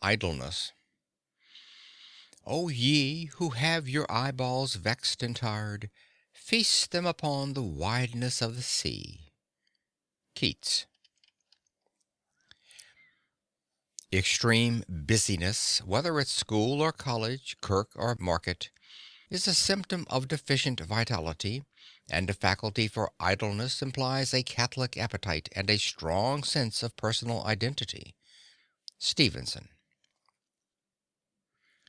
Idleness. O ye who have your eyeballs vexed and tired, feast them upon the wideness of the sea. Keats. Extreme busyness, whether at school or college, kirk or market, is a symptom of deficient vitality, and a faculty for idleness implies a catholic appetite and a strong sense of personal identity. Stevenson.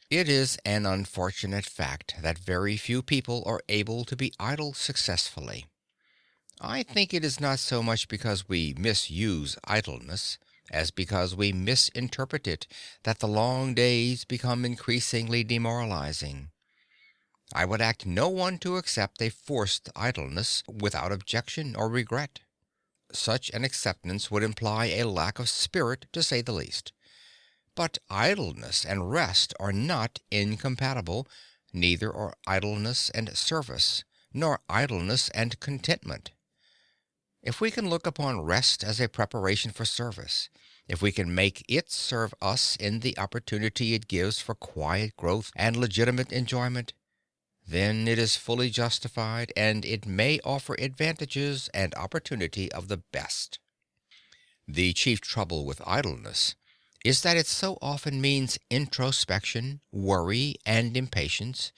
It is an unfortunate fact that very few people are able to be idle successfully. I think it is not so much because we misuse idleness as because we misinterpret it that the long days become increasingly demoralizing. I would ask no one to accept a forced idleness without objection or regret. Such an acceptance would imply a lack of spirit, to say the least. But idleness and rest are not incompatible, neither are idleness and service, nor idleness and contentment. If we can look upon rest as a preparation for service, if we can make it serve us in the opportunity it gives for quiet growth and legitimate enjoyment, then it is fully justified and it may offer advantages and opportunity of the best. The chief trouble with idleness is that it so often means introspection, worry, and impatience,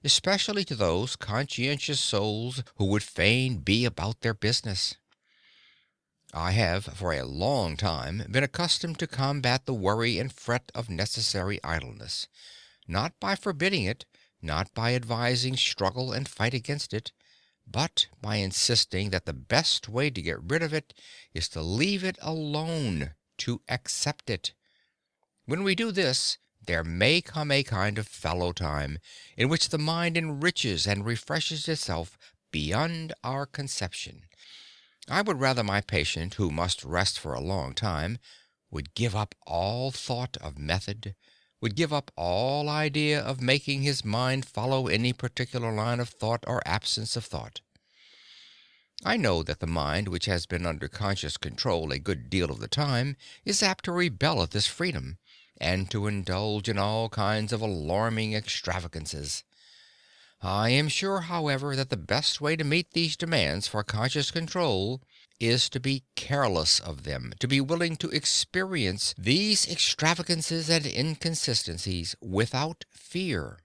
especially to those conscientious souls who would fain be about their business. I have for a long time been accustomed to combat the worry and fret of necessary idleness, not by forbidding it, not by advising struggle and fight against it, but by insisting that the best way to get rid of it is to leave it alone, to accept it. When we do this, there may come a kind of fallow time in which the mind enriches and refreshes itself beyond our conception. I would rather my patient, who must rest for a long time, would give up all thought of method, would give up all idea of making his mind follow any particular line of thought or absence of thought. I know that the mind which has been under conscious control a good deal of the time is apt to rebel at this freedom, and to indulge in all kinds of alarming extravagances. I am sure, however, that the best way to meet these demands for conscious control is to be careless of them, to be willing to experience these extravagances and inconsistencies without fear,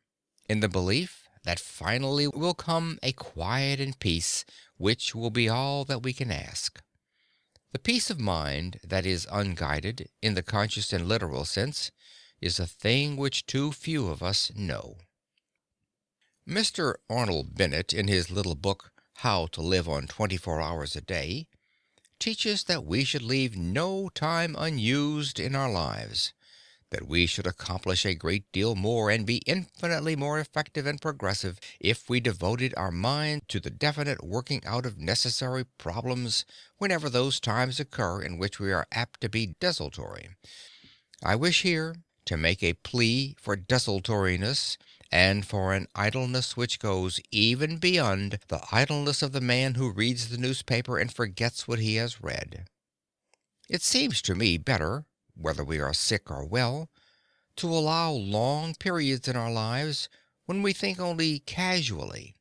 in the belief that finally will come a quiet and peace which will be all that we can ask. The peace of mind that is unguided, in the conscious and literal sense, is a thing which too few of us know. Mr. Arnold Bennett, in his little book, How to Live on 24 Hours a Day, teaches that we should leave no time unused in our lives, that we should accomplish a great deal more and be infinitely more effective and progressive if we devoted our mind to the definite working out of necessary problems whenever those times occur in which we are apt to be desultory. I wish here to make a plea for desultoriness and for an idleness which goes even beyond the idleness of the man who reads the newspaper and forgets what he has read. It seems to me better, whether we are sick or well, to allow long periods in our lives when we think only casually.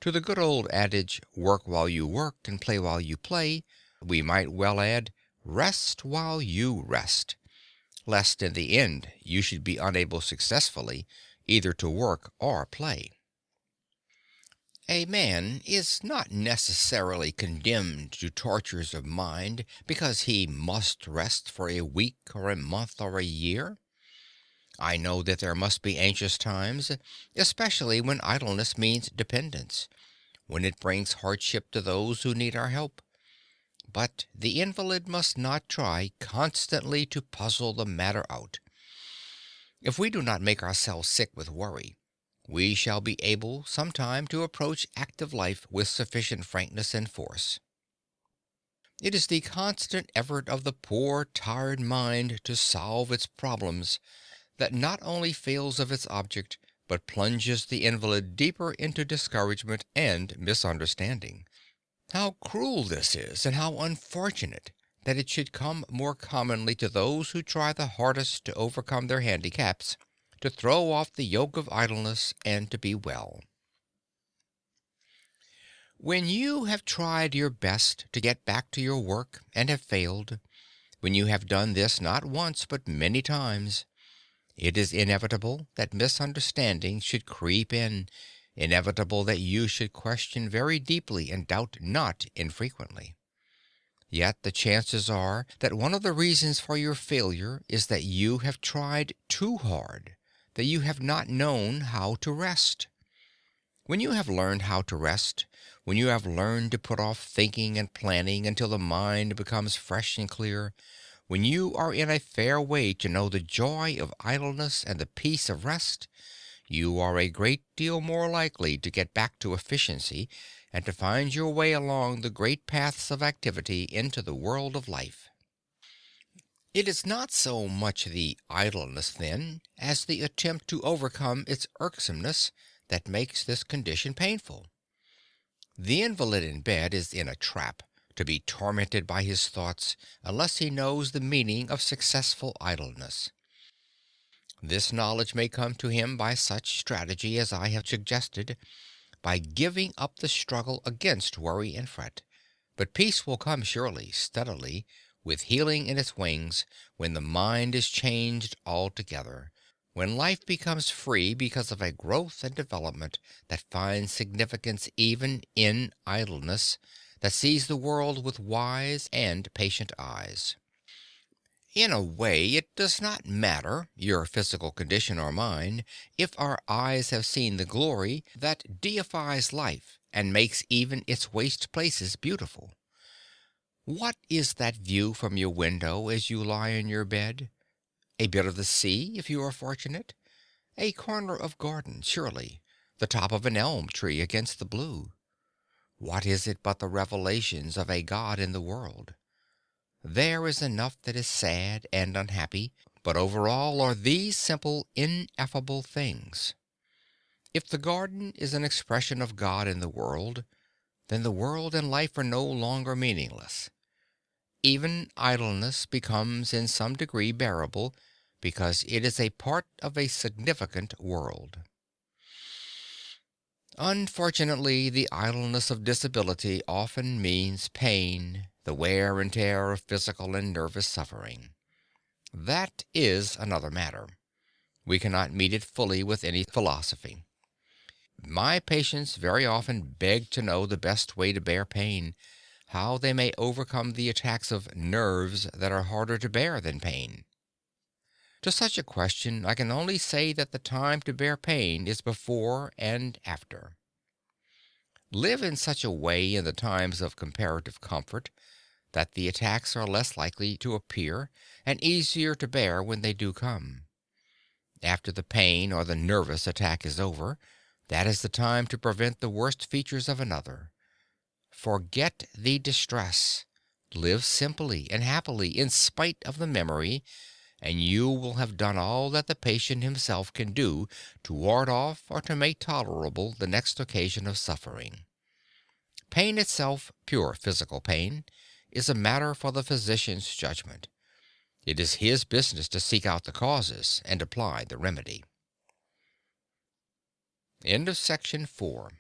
To the good old adage, work while you work and play while you play, we might well add, rest while you rest, lest in the end you should be unable successfully either to work or play. A man is not necessarily condemned to tortures of mind because he must rest for a week or a month or a year. I know that there must be anxious times, especially when idleness means dependence, when it brings hardship to those who need our help. But the invalid must not try constantly to puzzle the matter out. If we do not make ourselves sick with worry, we shall be able sometime to approach active life with sufficient frankness and force. It is the constant effort of the poor tired mind to solve its problems that not only fails of its object, but plunges the invalid deeper into discouragement and misunderstanding. How cruel this is, and how unfortunate, that it should come more commonly to those who try the hardest to overcome their handicaps, to throw off the yoke of idleness and to be well. When you have tried your best to get back to your work and have failed, when you have done this not once but many times, it is inevitable that misunderstanding should creep in, inevitable that you should question very deeply and doubt not infrequently. Yet the chances are that one of the reasons for your failure is that you have tried too hard, that you have not known how to rest. When you have learned how to rest, when you have learned to put off thinking and planning until the mind becomes fresh and clear, when you are in a fair way to know the joy of idleness and the peace of rest, you are a great deal more likely to get back to efficiency and to find your way along the great paths of activity into the world of life. It is not so much the idleness, then, as the attempt to overcome its irksomeness that makes this condition painful. The invalid in bed is in a trap, to be tormented by his thoughts unless he knows the meaning of successful idleness. This knowledge may come to him by such strategy as I have suggested, by giving up the struggle against worry and fret. But peace will come surely, steadily, with healing in its wings, when the mind is changed altogether, when life becomes free because of a growth and development that finds significance even in idleness, that sees the world with wise and patient eyes. In a way, it does not matter, your physical condition or mine, if our eyes have seen the glory that deifies life and makes even its waste places beautiful. What is that view from your window as you lie in your bed? A bit of the sea, if you are fortunate. A corner of garden, surely. The top of an elm tree against the blue. What is it but the revelations of a God in the world? There is enough that is sad and unhappy, but over all are these simple, ineffable things. If the garden is an expression of God in the world, then the world and life are no longer meaningless. Even idleness becomes in some degree bearable, because it is a part of a significant world. Unfortunately, the idleness of disability often means pain, the wear and tear of physical and nervous suffering. That is another matter. We cannot meet it fully with any philosophy. My patients very often beg to know the best way to bear pain, how they may overcome the attacks of nerves that are harder to bear than pain. To such a question I can only say that the time to bear pain is before and after. Live in such a way in the times of comparative comfort that the attacks are less likely to appear and easier to bear when they do come. After the pain or the nervous attack is over, that is the time to prevent the worst features of another. Forget the distress. Live simply and happily in spite of the memory, and you will have done all that the patient himself can do to ward off or to make tolerable the next occasion of suffering. Pain itself, pure physical pain, is a matter for the physician's judgment. It is his business to seek out the causes and apply the remedy. End of section 4.